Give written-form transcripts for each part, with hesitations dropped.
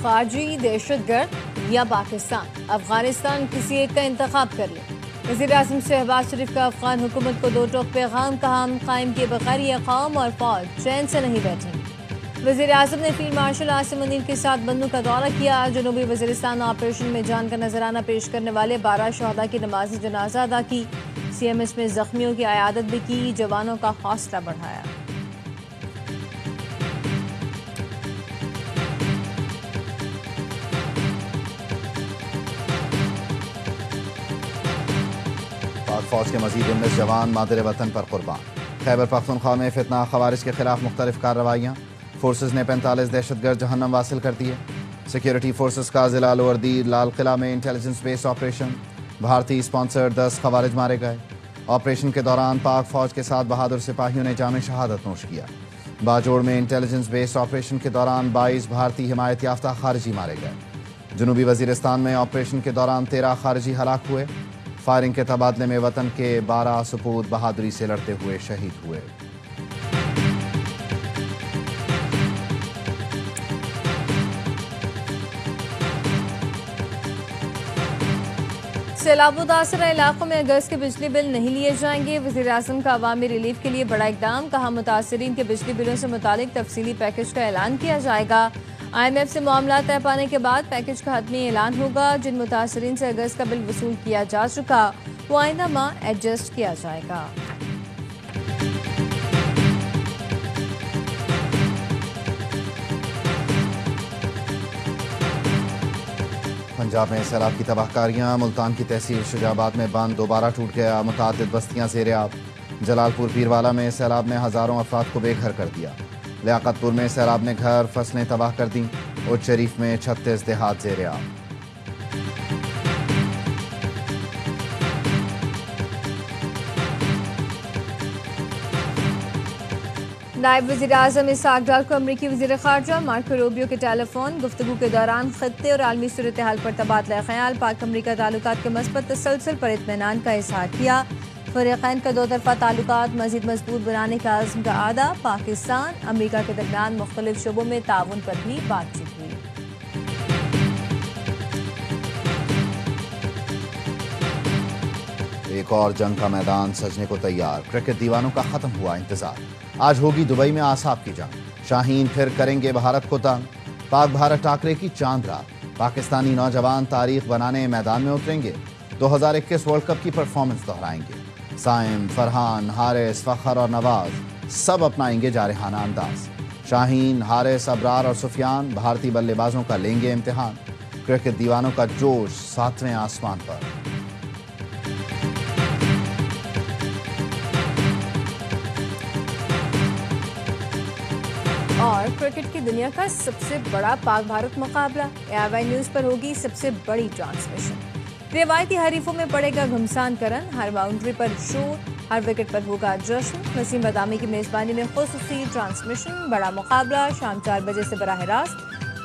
خارجی، دہشت گرد یا پاکستان؟ افغانستان کسی ایک کا انتخاب کر لے۔ وزیر اعظم شہباز شریف کا افغان حکومت کو 2 ٹوک پیغام، کہا ہم قائم کیے بغیر یہ قوم اور فوج چین سے نہیں بیٹھیں گے۔ وزیر اعظم نے فیلڈ مارشل عاصم منیر کے ساتھ بندوں کا دورہ کیا۔ جنوبی وزیرستان آپریشن میں جان کا نذرانہ پیش کرنے والے 12 شہداء کی نماز جنازہ ادا کی۔ CMS میں زخمیوں کی عیادت بھی کی، جوانوں کا حوصلہ بڑھایا۔ پاک فوج کے مزید 19 جوان مادر وطن پر قربان۔ خیبر پختونخوا میں فتنہ خوارج کے خلاف مختلف کارروائیاں، فورسز نے 45 دہشت گرد جہنم واصل کر دیے۔ سیکیورٹی فورسز کا ضلع لوردی لال قلعہ میں انٹیلیجنس بیس آپریشن، بھارتی اسپانسرڈ 10 خوارج مارے گئے۔ آپریشن کے دوران پاک فوج کے 7 بہادر سپاہیوں نے جام شہادت نوش کیا۔ باجوڑ میں انٹیلیجنس بیس آپریشن کے دوران 22 بھارتی حمایت یافتہ خارجی مارے گئے۔ جنوبی وزیرستان میں آپریشن کے دوران 13 خارجی ہلاک ہوئے۔ فائرنگ کے تبادلے میں وطن کے 12 سپوت بہادری سے لڑتے ہوئے شہید ہوئے۔ سیلاب متاثرہ علاقوں میں اگست کے بجلی بل نہیں لیے جائیں گے۔ وزیر اعظم کا عوامی ریلیف کے لیے بڑا اقدام، کہا متاثرین کے بجلی بلوں سے متعلق تفصیلی پیکج کا اعلان کیا جائے گا۔ IMF سے معاملات طے پانے کے بعد پیکج کا حتمی اعلان ہوگا۔ جن متاثرین سے اگست کا بل وصول کیا جا چکا وہ آئندہ ماہ ایڈجسٹ کیا جائے گا۔ پنجاب میں سیلاب کی تباہ کاریاں، ملتان کی تحصیل شجاع آباد میں باندھ دوبارہ ٹوٹ گیا، متعدد بستیاں زیر آب۔ جلال پور پیروالا میں سیلاب نے ہزاروں افراد کو بے گھر کر دیا۔ لیاقت پور میں سیلاب نے گھر فصلیں تباہ کر دیں۔ اچ شریف میں 36 دیہات زیر آب۔ نائب وزیر اعظم اسحاق ڈار کو امریکی وزیر خارجہ مارکو روبیو کے ٹیلی فون گفتگو کے دوران خطے اور عالمی صورتحال پر تبادلہ خیال، پاک امریکہ تعلقات کے مثبت تسلسل پر اطمینان کا اظہار کیا۔ فریقین کا 2 طرفہ تعلقات مزید مضبوط بنانے کا عزم کا اعادہ۔ پاکستان امریکہ کے درمیان مختلف شعبوں میں تعاون پر بھی بات چیت ہوئی۔ ایک اور جنگ کا میدان سجنے کو تیار، کرکٹ دیوانوں کا ختم ہوا انتظار۔ آج ہوگی دبئی میں اعصاب کی جنگ، شاہین پھر کریں گے بھارت کو تنگ۔ پاک بھارت ٹاکرے کی چاند رات، پاکستانی نوجوان تاریخ بنانے میدان میں اتریں گے، 2021 ورلڈ کپ کی پرفارمنس دہرائیں گے۔ سائم، فرحان، حارث، فخر اور نواز سب اپنائیں گے جارحانہ انداز۔ شاہین، حارث، ابرار اور سفیان بھارتی بلے بازوں کا لیں گے امتحان۔ کرکٹ دیوانوں کا جوش 7ویں آسمان پر۔ اور کرکٹ کی دنیا کا سب سے بڑا پاک بھارت مقابلہ، AIY نیوز پر ہوگی سب سے بڑی ٹرانسمیشن۔ روایتی حریفوں میں پڑے گا گھمسان کرن، ہر باؤنڈری پر شور، ہر وکٹ پر ہوگا جشن۔ وسیم بدامی کی میزبانی میں خصوصی ٹرانسمیشن، بڑا مقابلہ شام 4 بجے سے براہ راست،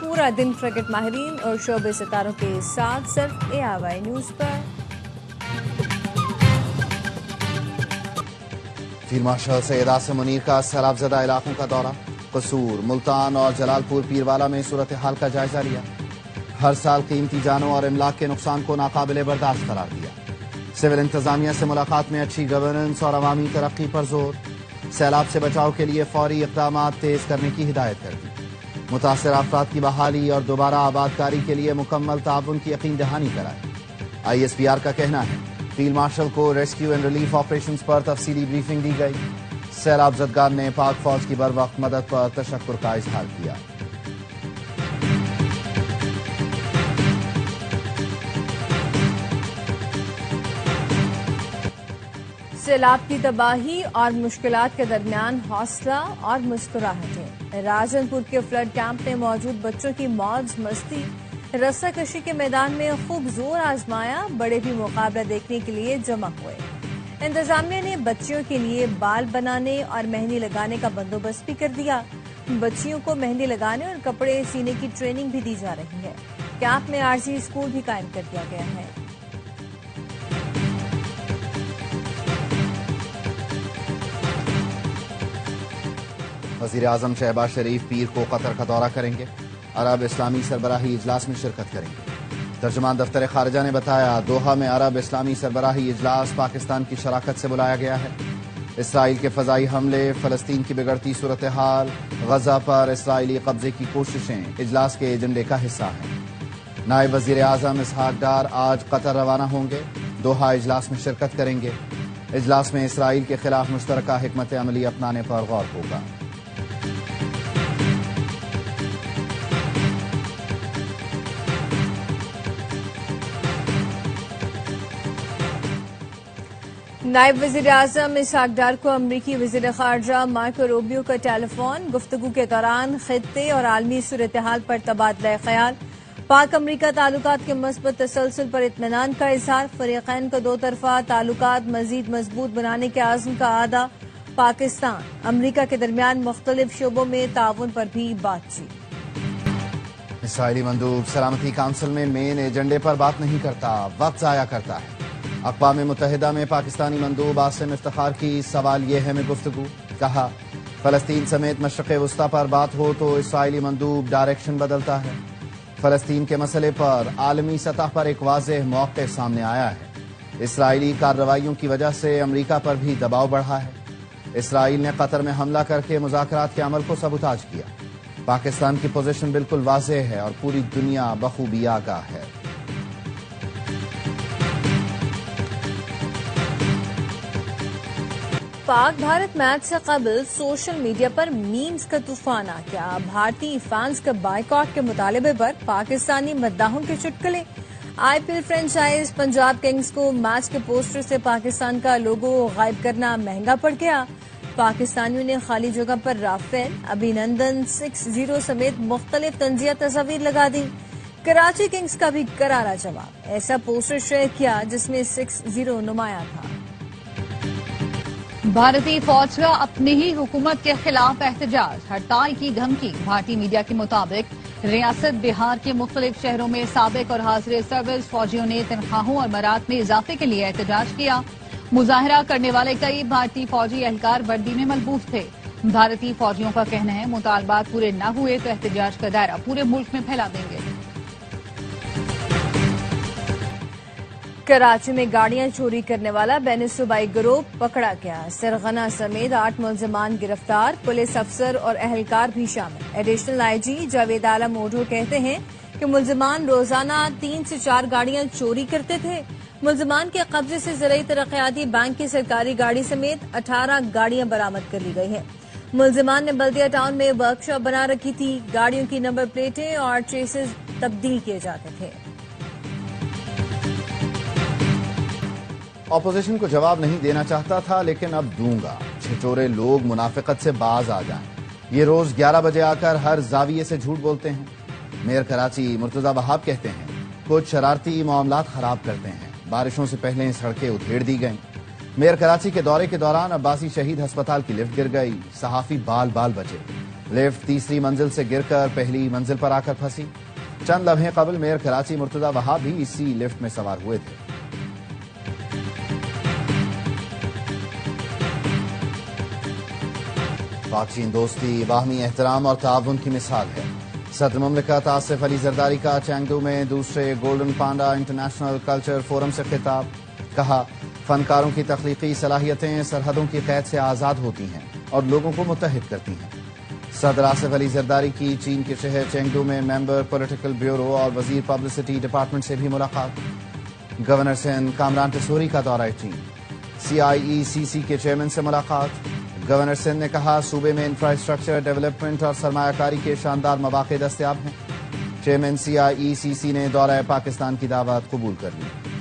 پورا دن کرکٹ ماہرین اور شعبے ستاروں کے ساتھ صرف AIY نیوز پر۔ فیلڈ مارشل سید عاصم منیر کا سیلاب زدہ علاقوں کا دورہ، قصور، ملتان اور جلال پور پیروالا میں صورتحال کا جائزہ لیا۔ ہر سال قیمتی جانوں اور املاک کے نقصان کو ناقابل برداشت قرار دیا۔ سول انتظامیہ سے ملاقات میں اچھی گورننس اور عوامی ترقی پر زور۔ سیلاب سے بچاؤ کے لیے فوری اقدامات تیز کرنے کی ہدایت کر دی۔ متاثرہ افراد کی بحالی اور دوبارہ آباد کاری کے لیے مکمل تعاون کی یقین دہانی کرائی۔ ISPR کا کہنا ہے فیلڈ مارشل کو ریسکیو اینڈ ریلیف آپریشنز پر تفصیلی بریفنگ دی گئی۔ سیلاب زدگان نے پاک فوج کی بروقت مدد پر تشکر کا اظہار کیا۔ سیلاب کی تباہی اور مشکلات کے درمیان حوصلہ اور مسکراہٹیں۔ راجن پور کے فلڈ کیمپ میں موجود بچوں کی موج مستی، رسہ کشی کے میدان میں خوب زور آزمایا، بڑے بھی مقابلہ دیکھنے کے لیے جمع ہوئے۔ انتظامیہ نے بچیوں کے لیے بال بنانے اور مہندی لگانے کا بندوبست بھی کر دیا۔ بچیوں کو مہندی لگانے اور کپڑے سینے کی ٹریننگ بھی دی جا رہی ہے۔ کیمپ میں عارضی اسکول بھی قائم کر دیا گیا ہے۔ وزیر اعظم شہباز شریف پیر کو قطر کا دورہ کریں گے۔ عرب اسلامی سربراہی اجلاس میں شرکت کریں گے۔ ترجمان دفتر خارجہ نے بتایا دوحہ میں عرب اسلامی سربراہی اجلاس پاکستان کی شراکت سے بلایا گیا ہے۔ اسرائیل کے فضائی حملے، فلسطین کی بگڑتی صورتحال، غزہ پر اسرائیلی قبضے کی کوششیں اجلاس کے ایجنڈے کا حصہ ہیں۔ نائب وزیر اعظم اسحاق ڈار آج قطر روانہ ہوں گے، دوحہ اجلاس میں شرکت کریں گے۔ اجلاس میں اسرائیل کے خلاف مشترکہ حکمت عملی اپنانے پر غور ہوگا۔ نائب وزیر اعظم اسحاق ڈار کو امریکی وزیر خارجہ مارکو روبیو کا ٹیلی فون، گفتگو کے دوران خطے اور عالمی صورتحال پر تبادلہ خیال، پاک امریکہ تعلقات کے مثبت تسلسل پر اطمینان کا اظہار، فریقین کو دو طرفہ تعلقات مزید مضبوط بنانے کے عزم کا اعادہ، پاکستان امریکہ کے درمیان مختلف شعبوں میں تعاون پر بھی بات چیت۔ اسرائیلی مندوب سلامتی کونسل میں مین ایجنڈے پر بات نہیں کرتا، وقت ضائع کرتا ہے۔ اقوام متحدہ میں پاکستانی مندوب عاصم افتخار کی سوال یہ ہے میں گفتگو، کہا فلسطین سمیت مشرق وسطی پر بات ہو تو اسرائیلی مندوب ڈائریکشن بدلتا ہے۔ فلسطین کے مسئلے پر عالمی سطح پر ایک واضح موقف سامنے آیا ہے۔ اسرائیلی کارروائیوں کی وجہ سے امریکہ پر بھی دباؤ بڑھا ہے۔ اسرائیل نے قطر میں حملہ کر کے مذاکرات کے عمل کو سبوتاژ کیا۔ پاکستان کی پوزیشن بالکل واضح ہے اور پوری دنیا بخوبی آگاہ ہے۔ پاک بھارت میچ سے قبل سوشل میڈیا پر میمز کا طوفان آ گیا۔ بھارتی فینس کا بائیکاٹ کے مطالبے پر پاکستانی مداحوں کے چٹکلے۔ I P L franchise Punjab Kings کو میچ کے پوسٹر سے پاکستان کا لوگو غائب کرنا مہنگا پڑ گیا۔ پاکستانیوں نے خالی جگہ پر رافیل، ابھینندن 6-0 سمیت مختلف طنزیہ تصاویر لگا دی۔ کراچی کنگز کا بھی کرارا جواب، ایسا پوسٹر شیئر کیا جس میں 6-0 نمایاں تھا۔ بھارتی فوج کا اپنی ہی حکومت کے خلاف احتجاج، ہڑتال کی دھمکی۔ بھارتی میڈیا کے مطابق ریاست بہار کے مختلف شہروں میں سابق اور حاضر سروس فوجیوں نے تنخواہوں اور مراد میں اضافے کے لیے احتجاج کیا۔ مظاہرہ کرنے والے کئی بھارتی فوجی اہلکار وردی میں ملبوس تھے۔ بھارتی فوجیوں کا کہنا ہے مطالبات پورے نہ ہوئے تو احتجاج کا دائرہ پورے ملک میں پھیلا دیں گے۔ کراچی میں گاڑیاں چوری کرنے والا بین صوبائی گروہ پکڑا گیا، سرغنہ سمیت 8 ملزمان گرفتار، پولیس افسر اور اہلکار بھی شامل۔ ایڈیشنل آئی جی جاوید عالم اوڈھو کہتے ہیں کہ ملزمان روزانہ 3 سے 4 گاڑیاں چوری کرتے تھے۔ ملزمان کے قبضے سے زرعی ترقیاتی بینک کی سرکاری گاڑی سمیت 18 گاڑیاں برآمد کر لی گئی ہیں۔ ملزمان نے بلدیہ ٹاؤن میں ورک شاپ بنا رکھی تھی، گاڑیوں کی نمبر پلیٹیں اور ٹریسز تبدیل کیے جاتے تھے۔ اپوزیشن کو جواب نہیں دینا چاہتا تھا لیکن اب دوں گا، چھچورے لوگ منافقت سے باز آ جائیں۔ یہ روز 11 بجے آ کر ہر زاویے سے جھوٹ بولتے ہیں۔ میئر کراچی مرتضی وہاب کہتے ہیں کچھ شرارتی معاملات خراب کرتے ہیں، بارشوں سے پہلے سڑکیں ادھیڑ دی گئیں۔ میئر کراچی کے دورے کے دوران عباسی شہید ہسپتال کی لفٹ گر گئی، صحافی بال بچے۔ لفٹ تیسری منزل سے گر کر پہلی منزل پر آ کر پھنسی۔ چند لمحے قبل میئر کراچی مرتضی وہاب بھی اسی لفٹ میں سوار ہوئے تھے۔ پاک چین دوستی باہمی احترام اور تعاون کی مثال ہے۔ صدر مملکت آصف علی زرداری کا چینگدو میں دوسرے golden panda international culture forum سے خطاب، کہا فنکاروں کی تخلیقی صلاحیتیں سرحدوں کی قید سے آزاد ہوتی ہیں اور لوگوں کو متحد کرتی ہیں۔ صدر آصف علی زرداری کی چین کے شہر چینگدو میں ممبر پولیٹیکل بیورو اور وزیر پبلسٹی ڈپارٹمنٹ سے بھی ملاقات۔ گورنر سندھ کامران ٹسوری کا دورہ چین، CIECC کے چیئرمین سے ملاقات۔ گورنر سندھ نے کہا صوبے میں انفراسٹرکچر ڈیولپمنٹ اور سرمایہ کاری کے شاندار مواقع دستیاب ہیں۔ چیئرمین CIECC نے دورہ پاکستان کی دعوت قبول کر لی۔